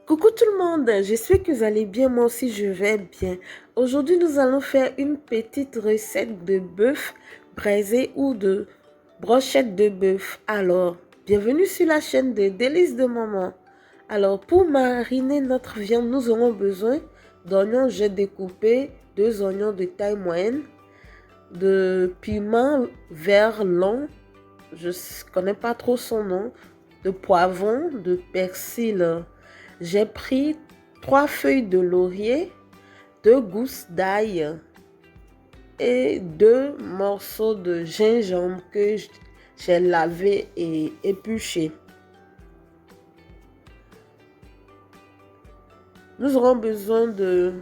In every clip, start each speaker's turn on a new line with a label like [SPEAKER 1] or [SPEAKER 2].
[SPEAKER 1] Coucou tout le monde, j'espère que vous allez bien, moi aussi je vais bien. Aujourd'hui nous allons faire une petite recette de bœuf braisé ou de brochette de bœuf. Alors, bienvenue sur la chaîne de Délices de Maman. Alors pour mariner notre viande, nous aurons besoin d'oignons, j'ai découpé 2 oignons de taille moyenne, de piment vert long, je ne connais pas trop son nom, de poivron, de persil. J'ai pris 3 feuilles de laurier, 2 gousses d'ail et 2 morceaux de gingembre que j'ai lavé et épluché. Nous aurons besoin de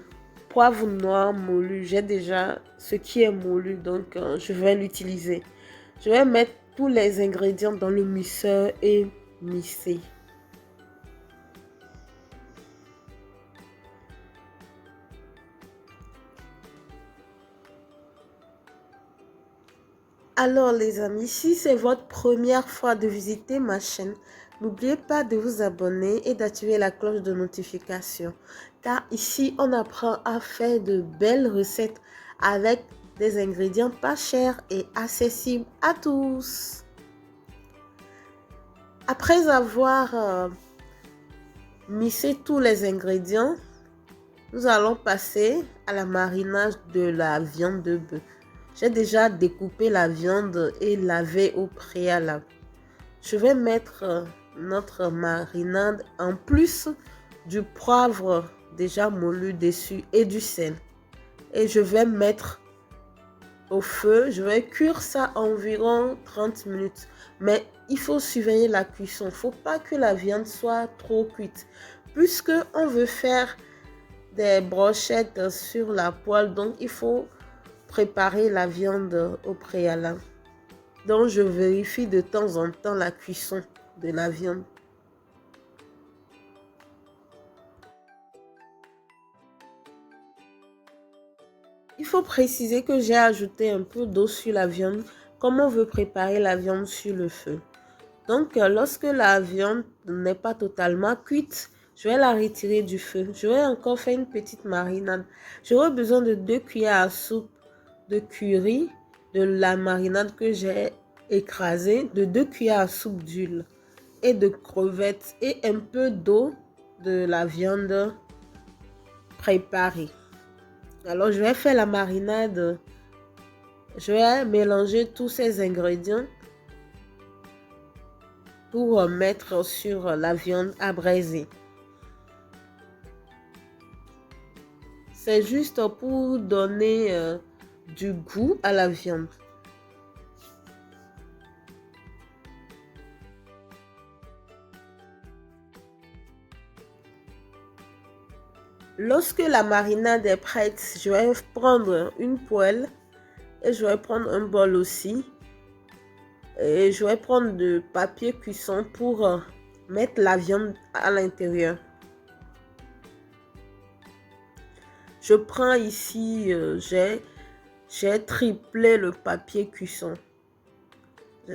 [SPEAKER 1] poivre noir moulu. J'ai déjà ce qui est moulu, donc je vais l'utiliser. Je vais mettre tous les ingrédients dans le mixeur et mixer. Alors les amis, si c'est votre première fois de visiter ma chaîne, n'oubliez pas de vous abonner et d'activer la cloche de notification. Car ici, on apprend à faire de belles recettes avec des ingrédients pas chers et accessibles à tous. Après avoir mixé tous les ingrédients, nous allons passer à la marinage de la viande de bœuf. J'ai déjà découpé la viande et lavé au préalable. Je vais mettre notre marinade en plus du poivre déjà moulu dessus et du sel. Et je vais mettre au feu. Je vais cuire ça environ 30 minutes. Mais il faut surveiller la cuisson. Il ne faut pas que la viande soit trop cuite. Puisque on veut faire des brochettes sur la poêle, donc il faut préparer la viande au préalable. Donc je vérifie de temps en temps la cuisson de la viande. Il faut préciser que j'ai ajouté un peu d'eau sur la viande comme on veut préparer la viande sur le feu. Donc lorsque la viande n'est pas totalement cuite, je vais la retirer du feu. Je vais encore faire une petite marinade. J'aurai besoin de 2 cuillères à soupe de curry, de la marinade que j'ai écrasée, de 2 cuillères à soupe d'huile et de crevettes et un peu d'eau de la viande préparée. Alors je vais faire la marinade. Je vais mélanger tous ces ingrédients pour mettre sur la viande à braiser. C'est juste pour donner du goût à la viande. Lorsque la marinade est prête, je vais prendre une poêle et je vais prendre un bol aussi. Et je vais prendre du papier cuisson pour mettre la viande à l'intérieur. Je prends ici, j'ai triplé le papier cuisson.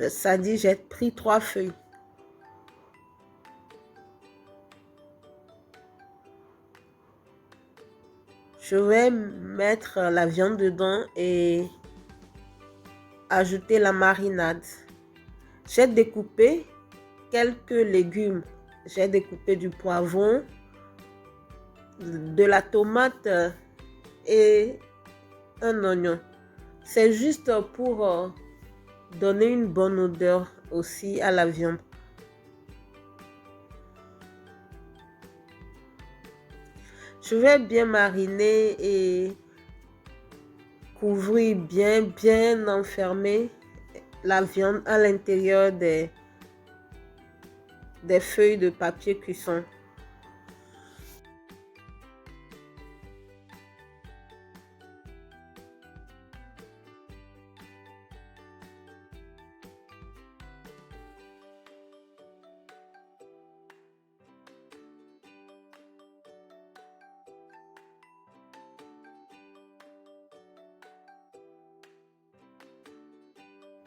[SPEAKER 1] Ça dit, j'ai pris 3 feuilles. Je vais mettre la viande dedans et ajouter la marinade. J'ai découpé quelques légumes. J'ai découpé du poivron, de la tomate et un oignon. C'est juste pour donner une bonne odeur aussi à la viande. Je vais bien mariner et couvrir bien enfermer la viande à l'intérieur des feuilles de papier cuisson.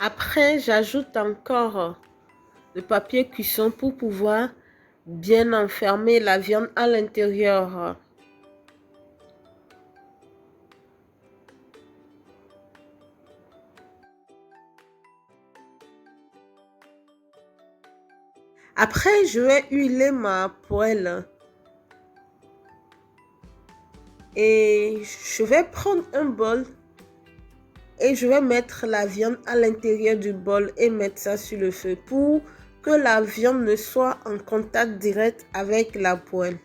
[SPEAKER 1] Après, j'ajoute encore le papier cuisson pour pouvoir bien enfermer la viande à l'intérieur. Après, je vais huiler ma poêle. Et je vais prendre un bol et je vais mettre la viande à l'intérieur du bol et mettre ça sur le feu pour que la viande ne soit en contact direct avec la poêle.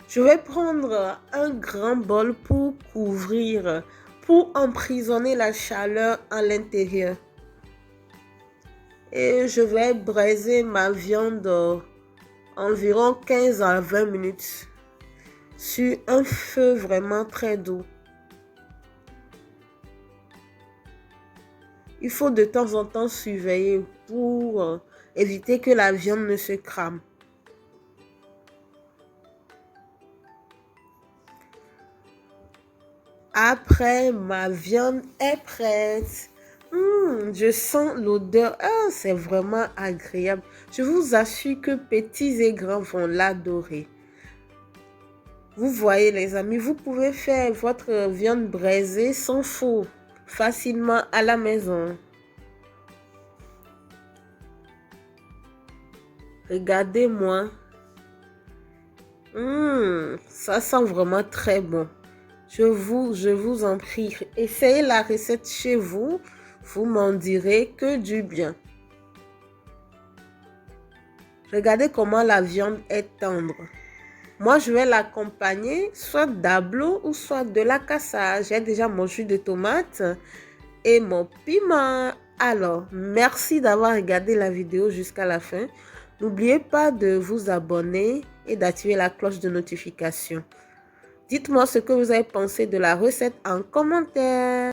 [SPEAKER 1] Je vais prendre un grand bol pour couvrir, pour emprisonner la chaleur à l'intérieur. Et je vais braiser ma viande environ 15 à 20 minutes sur un feu vraiment très doux. Il faut de temps en temps surveiller pour éviter que la viande ne se crame. Après, ma viande est prête. Je sens l'odeur. Ah, c'est vraiment agréable. Je vous assure que petits et grands vont l'adorer. Vous voyez les amis, vous pouvez faire votre viande braisée sans four facilement à la maison. Regardez-moi. Ça sent vraiment très bon. Je vous en prie, essayez la recette chez vous. Vous m'en direz que du bien. Regardez comment la viande est tendre. Moi, je vais l'accompagner soit d'ablo ou soit de la cassa. J'ai déjà mon jus de tomate et mon piment. Alors, merci d'avoir regardé la vidéo jusqu'à la fin. N'oubliez pas de vous abonner et d'activer la cloche de notification. Dites-moi ce que vous avez pensé de la recette en commentaire.